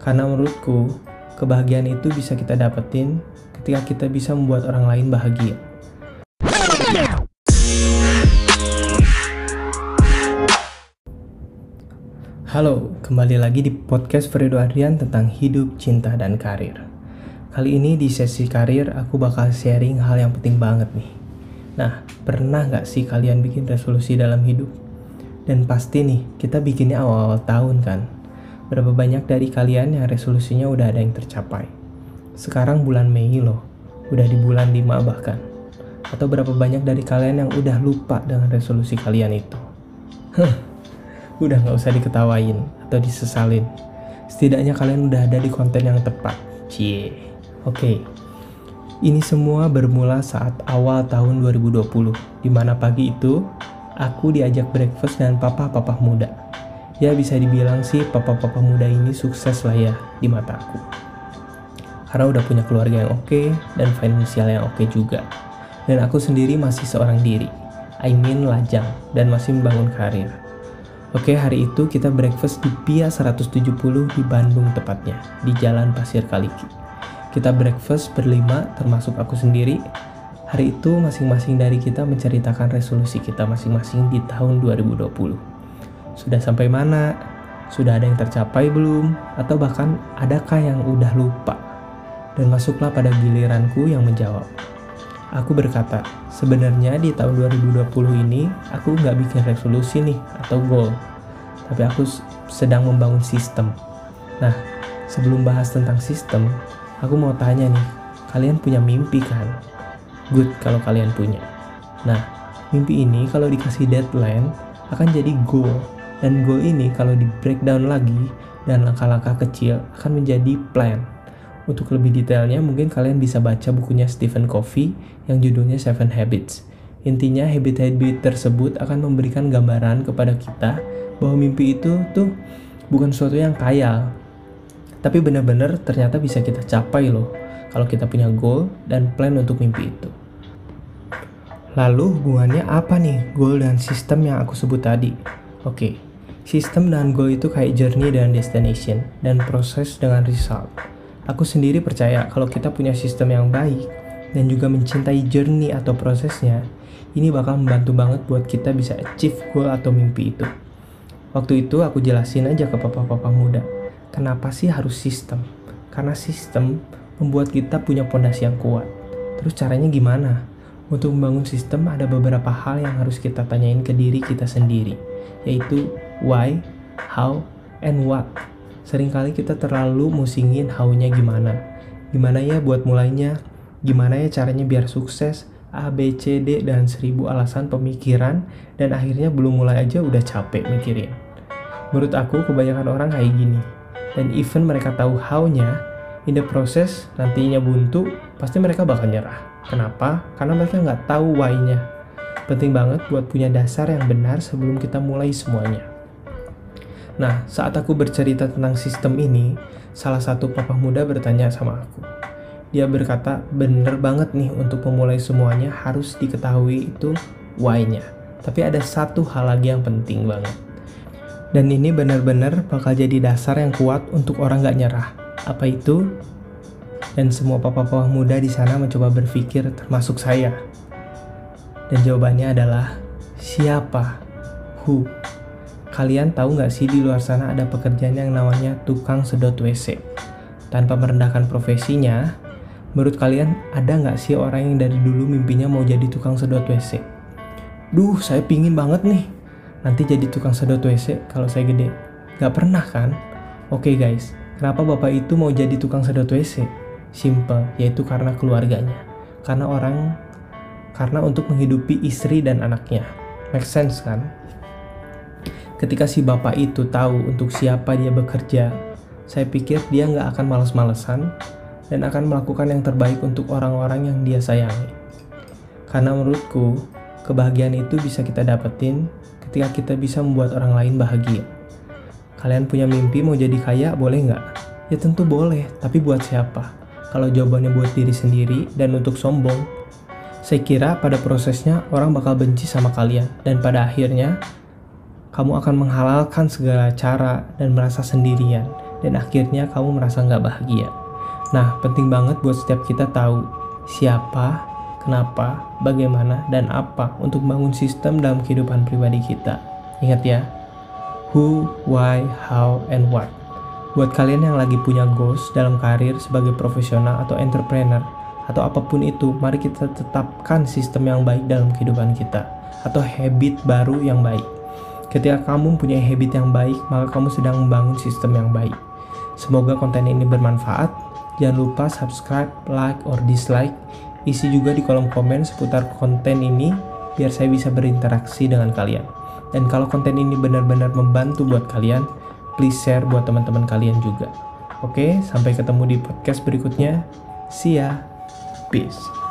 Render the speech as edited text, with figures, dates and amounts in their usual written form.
Karena menurutku, kebahagiaan itu bisa kita dapetin ketika kita bisa membuat orang lain bahagia. Halo, kembali lagi di podcast Fredo Adrian tentang hidup, cinta, dan karir. Kali ini di sesi karir, aku bakal sharing hal yang penting banget nih. Nah, pernah gak sih kalian bikin resolusi dalam hidup? Dan pasti nih, kita bikinnya awal-awal tahun kan? Berapa banyak dari kalian yang resolusinya udah ada yang tercapai? Sekarang bulan Mei loh, udah di bulan 5 bahkan. Atau berapa banyak dari kalian yang udah lupa dengan resolusi kalian itu? Udah gak usah diketawain atau disesalin. Setidaknya kalian udah ada di konten yang tepat. Cie. Oke. Ini semua bermula saat awal tahun 2020, di mana pagi itu aku diajak breakfast dengan papa-papa muda. Ya bisa dibilang sih papa-papa muda ini sukses lah ya di mata aku. Karena udah punya keluarga yang oke dan finansial yang oke juga. Dan aku sendiri masih seorang diri. Lajang dan masih membangun karir. Oke, hari itu kita breakfast di Pia 170 di Bandung tepatnya, di Jalan Pasir Kaliki. Kita breakfast berlima termasuk aku sendiri. Hari itu masing-masing dari kita menceritakan resolusi kita masing-masing di tahun 2020. Sudah sampai mana? Sudah ada yang tercapai belum? Atau bahkan adakah yang udah lupa? Dan masuklah pada giliranku yang menjawab. Aku berkata, sebenarnya di tahun 2020 ini aku nggak bikin resolusi nih atau goal. Tapi aku sedang membangun sistem. Nah, sebelum bahas tentang sistem, aku mau tanya nih, kalian punya mimpi kan? Good kalau kalian punya. Nah, mimpi ini kalau dikasih deadline akan jadi goal. Dan goal ini kalau di breakdown lagi dan langkah-langkah kecil akan menjadi plan. Untuk lebih detailnya mungkin kalian bisa baca bukunya Stephen Covey yang judulnya 7 Habits. Intinya habit-habit tersebut akan memberikan gambaran kepada kita bahwa mimpi itu tuh bukan sesuatu yang khayal. Tapi benar-benar ternyata bisa kita capai loh kalau kita punya goal dan plan untuk mimpi itu. Lalu hubungannya apa nih goal dan sistem yang aku sebut tadi? Oke, sistem dan goal itu kayak journey dan destination, dan proses dengan result. Aku sendiri percaya kalau kita punya sistem yang baik, dan juga mencintai journey atau prosesnya, ini bakal membantu banget buat kita bisa achieve goal atau mimpi itu. Waktu itu aku jelasin aja ke papa-papa muda, kenapa sih harus sistem? Karena sistem membuat kita punya pondasi yang kuat. Terus caranya gimana? Untuk membangun sistem ada beberapa hal yang harus kita tanyain ke diri kita sendiri, yaitu why, how, and what. Seringkali kita terlalu musingin how-nya gimana. Gimana ya buat mulainya? Gimana ya caranya biar sukses? A, B, C, D, dan 1000 alasan pemikiran, dan akhirnya belum mulai aja udah capek mikirin. Menurut aku kebanyakan orang kayak gini. Dan even mereka tahu how-nya, in the process nantinya buntu, pasti mereka bakal nyerah. Kenapa? Karena mereka nggak tahu why-nya. Penting banget buat punya dasar yang benar sebelum kita mulai semuanya. Nah, saat aku bercerita tentang sistem ini, salah satu papa muda bertanya sama aku. Dia berkata, bener banget nih untuk memulai semuanya harus diketahui itu why-nya. Tapi ada satu hal lagi yang penting banget. Dan ini benar-benar bakal jadi dasar yang kuat untuk orang gak nyerah. Apa itu? Dan semua papa-papa muda di sana mencoba berpikir termasuk saya. Dan jawabannya adalah siapa? Who? Kalian tahu nggak sih di luar sana ada pekerjaan yang namanya tukang sedot WC? Tanpa merendahkan profesinya, menurut kalian ada nggak sih orang yang dari dulu mimpinya mau jadi tukang sedot WC? Duh, saya pingin banget nih nanti jadi tukang sedot WC kalau saya gede. Nggak pernah kan? Oke guys, kenapa bapak itu mau jadi tukang sedot WC? Simple, yaitu karena keluarganya. Karena untuk menghidupi istri dan anaknya. Make sense kan? Ketika si bapak itu tahu untuk siapa dia bekerja, saya pikir dia nggak akan malas-malesan dan akan melakukan yang terbaik untuk orang-orang yang dia sayangi. Karena menurutku, kebahagiaan itu bisa kita dapetin ketika kita bisa membuat orang lain bahagia. Kalian punya mimpi mau jadi kaya, boleh nggak? Ya tentu boleh, tapi buat siapa? Kalau jawabannya buat diri sendiri dan untuk sombong, saya kira pada prosesnya orang bakal benci sama kalian. Dan pada akhirnya, kamu akan menghalalkan segala cara dan merasa sendirian. dan akhirnya kamu merasa nggak bahagia. Nah, penting banget buat setiap kita tahu siapa, kenapa, bagaimana, dan apa untuk membangun sistem dalam kehidupan pribadi kita. Ingat ya, who, why, how, and what. Buat kalian yang lagi punya goals dalam karir sebagai profesional atau entrepreneur, atau apapun itu, mari kita tetapkan sistem yang baik dalam kehidupan kita, atau habit baru yang baik. Ketika kamu punya habit yang baik, maka kamu sedang membangun sistem yang baik. Semoga konten ini bermanfaat. Jangan lupa subscribe, like, or dislike. Isi juga di kolom komen seputar konten ini, biar saya bisa berinteraksi dengan kalian. Dan kalau konten ini benar-benar membantu buat kalian, please share buat teman-teman kalian juga. Oke, sampai ketemu di podcast berikutnya. See ya. Peace.